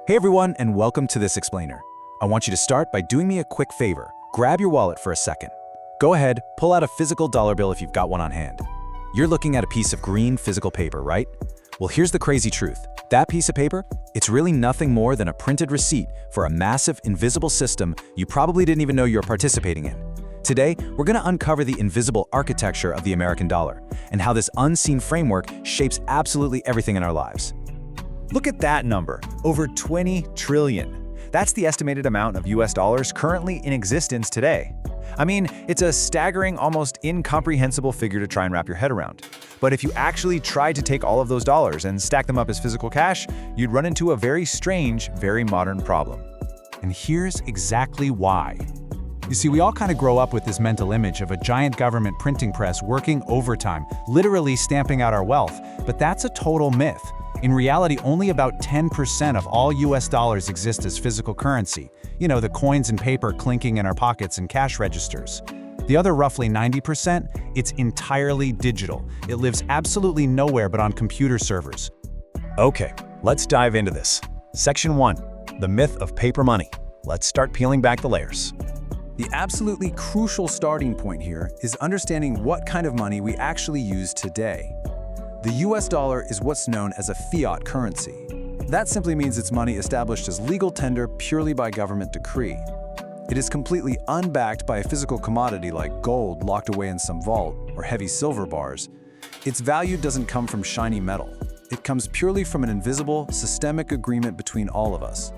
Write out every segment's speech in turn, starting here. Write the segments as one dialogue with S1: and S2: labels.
S1: Hey everyone, and welcome to this explainer. I want you to start by doing me a quick favor. Grab your wallet for a second. Go ahead, pull out a physical dollar bill if you've got one on hand. You're looking at a piece of green physical paper, right? Well, here's the crazy truth. That piece of paper, it's really nothing more than a printed receipt for a massive, invisible system you probably didn't even know you were participating in. Today, we're going to uncover the invisible architecture of the American dollar and how this unseen framework shapes absolutely everything in our lives.
S2: Look at that number, over 20 trillion. That's the estimated amount of US dollars currently in existence today. I mean, it's a staggering, almost incomprehensible figure to try and wrap your head around. But if you actually tried to take all of those dollars and stack them up as physical cash, you'd run into a very strange, very modern problem.
S3: And here's exactly why. You see, we all kind of grow up with this mental image of a giant government printing press working overtime, literally stamping out our wealth, but that's a total myth. In reality, only about 10% of all US dollars exist as physical currency. You know, the coins and paper clinking in our pockets and cash registers. The other roughly 90%, it's entirely digital. It lives absolutely nowhere but on computer servers.
S2: Okay, let's dive into this. Section 1, the myth of paper money. Let's start peeling back the layers.
S1: The absolutely crucial starting point here is understanding what kind of money we actually use today. The US dollar is what's known as a fiat currency. That simply means it's money established as legal tender purely by government decree. It is completely unbacked by a physical commodity like gold locked away in some vault or heavy silver bars. Its value doesn't come from shiny metal. It comes purely from an invisible, systemic agreement between all of us.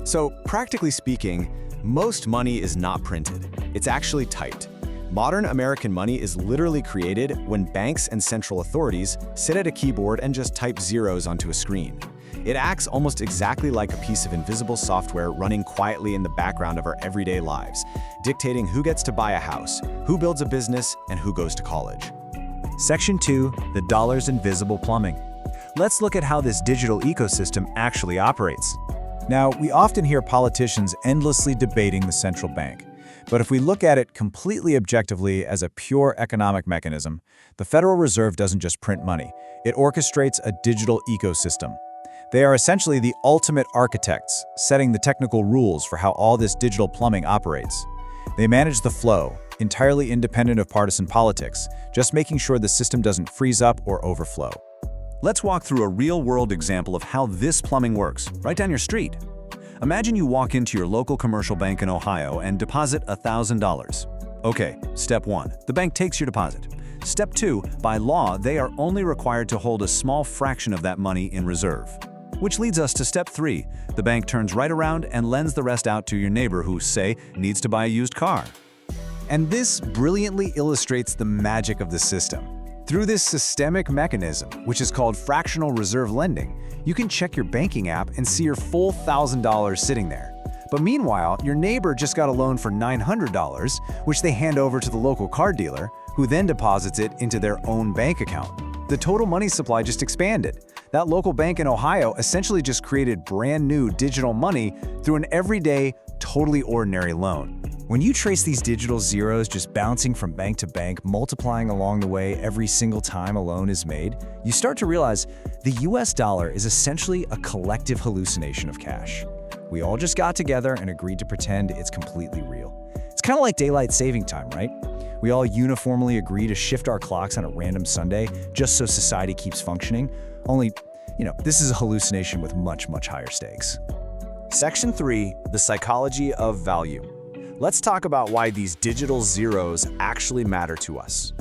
S2: So, practically speaking, most money is not printed. It's actually typed. Modern American money is literally created when banks and central authorities sit at a keyboard and just type zeros onto a screen. It acts almost exactly like a piece of invisible software running quietly in the background of our everyday lives, dictating who gets to buy a house, who builds a business, and who goes to college.
S1: Section 2, the dollar's invisible plumbing. Let's look at how this digital ecosystem actually operates. Now, we often hear politicians endlessly debating the central bank. But if we look at it completely objectively as a pure economic mechanism, the Federal Reserve doesn't just print money, it orchestrates a digital ecosystem. They are essentially the ultimate architects, setting the technical rules for how all this digital plumbing operates. They manage the flow, entirely independent of partisan politics, just making sure the system doesn't freeze up or overflow.
S4: Let's walk through a real-world example of how this plumbing works, right down your street. Imagine you walk into your local commercial bank in Ohio and deposit $1,000. Okay, step 1, the bank takes your deposit. Step 2, by law, they are only required to hold a small fraction of that money in reserve. Which leads us to step 3, the bank turns right around and lends the rest out to your neighbor who, say, needs to buy a used car.
S1: And this brilliantly illustrates the magic of the system. Through this systemic mechanism, which is called fractional reserve lending, you can check your banking app and see your full $1,000 sitting there. But meanwhile, your neighbor just got a loan for $900, which they hand over to the local car dealer, who then deposits it into their own bank account. The total money supply just expanded. That local bank in Ohio essentially just created brand new digital money through an everyday, totally ordinary loan. When you trace these digital zeros just bouncing from bank to bank, multiplying along the way every single time a loan is made, you start to realize the US dollar is essentially a collective hallucination of cash. We all just got together and agreed to pretend it's completely real. It's kind of like daylight saving time, right? We all uniformly agree to shift our clocks on a random Sunday just so society keeps functioning. Only, this is a hallucination with much, much higher stakes.
S2: Section 3, the psychology of value. Let's talk about why these digital zeros actually matter to us.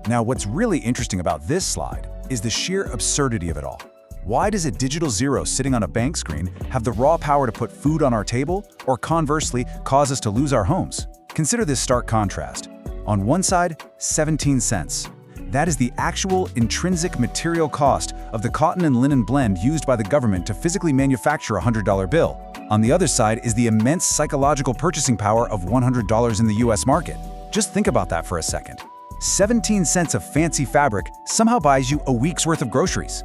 S1: Now, what's really interesting about this slide is the sheer absurdity of it all. Why does a digital zero sitting on a bank screen have the raw power to put food on our table, or conversely, cause us to lose our homes? Consider this stark contrast. On one side, 17 cents. That is the actual intrinsic material cost of the cotton and linen blend used by the government to physically manufacture a $100 bill. On the other side is the immense psychological purchasing power of $100 in the US market. Just think about that for a second. 17 cents of fancy fabric somehow buys you a week's worth of groceries.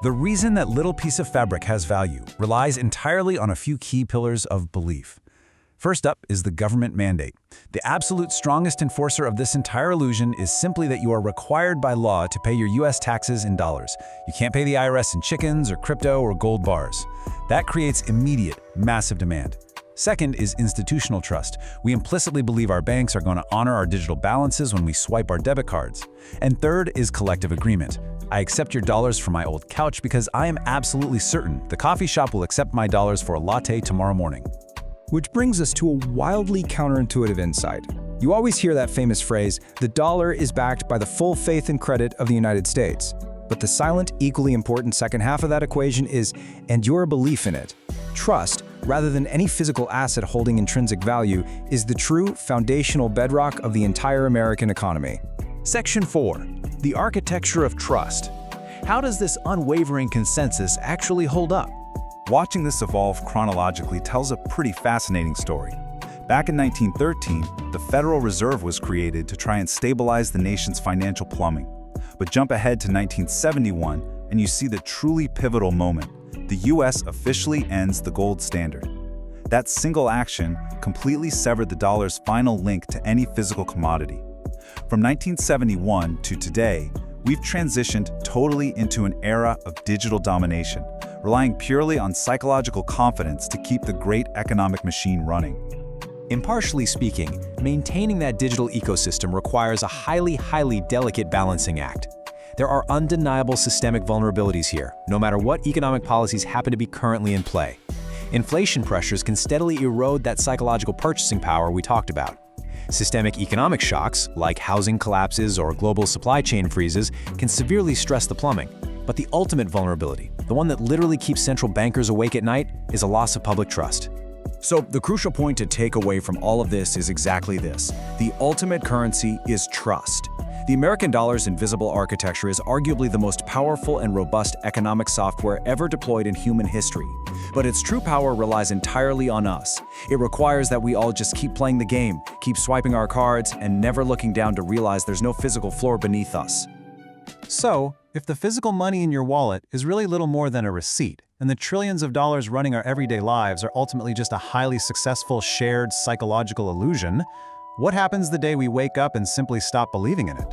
S1: The reason that little piece of fabric has value relies entirely on a few key pillars of belief. First up is the government mandate. The absolute strongest enforcer of this entire illusion is simply that you are required by law to pay your US taxes in dollars. You can't pay the IRS in chickens or crypto or gold bars.
S4: That creates immediate, massive demand. Second is institutional trust. We implicitly believe our banks are going to honor our digital balances when we swipe our debit cards. And third is collective agreement. I accept your dollars for my old couch because I am absolutely certain the coffee shop will accept my dollars for a latte tomorrow morning.
S5: Which brings us to a wildly counterintuitive insight. You always hear that famous phrase, the dollar is backed by the full faith and credit of the United States. But the silent, equally important second half of that equation is, and your belief in it. Trust, rather than any physical asset holding intrinsic value, is the true foundational bedrock of the entire American economy.
S3: Section 4. The architecture of trust. How does this unwavering consensus actually hold up?
S4: Watching this evolve chronologically tells a pretty fascinating story. Back in 1913, the Federal Reserve was created to try and stabilize the nation's financial plumbing. But jump ahead to 1971, and you see the truly pivotal moment. The US officially ends the gold standard. That single action completely severed the dollar's final link to any physical commodity. From 1971 to today, we've transitioned totally into an era of digital domination, relying purely on psychological confidence to keep the great economic machine running.
S3: Impartially speaking, maintaining that digital ecosystem requires a highly delicate balancing act. There are undeniable systemic vulnerabilities here, no matter what economic policies happen to be currently in play. Inflation pressures can steadily erode that psychological purchasing power we talked about. Systemic economic shocks, like housing collapses or global supply chain freezes, can severely stress the plumbing. But the ultimate vulnerability, the one that literally keeps central bankers awake at night, is a loss of public trust.
S1: So the crucial point to take away from all of this is exactly this. The ultimate currency is trust. The American dollar's invisible architecture is arguably the most powerful and robust economic software ever deployed in human history. But its true power relies entirely on us. It requires that we all just keep playing the game, keep swiping our cards, and never looking down to realize there's no physical floor beneath us.
S3: So, if the physical money in your wallet is really little more than a receipt, and the trillions of dollars running our everyday lives are ultimately just a highly successful shared psychological illusion, what happens the day we wake up and simply stop believing in it?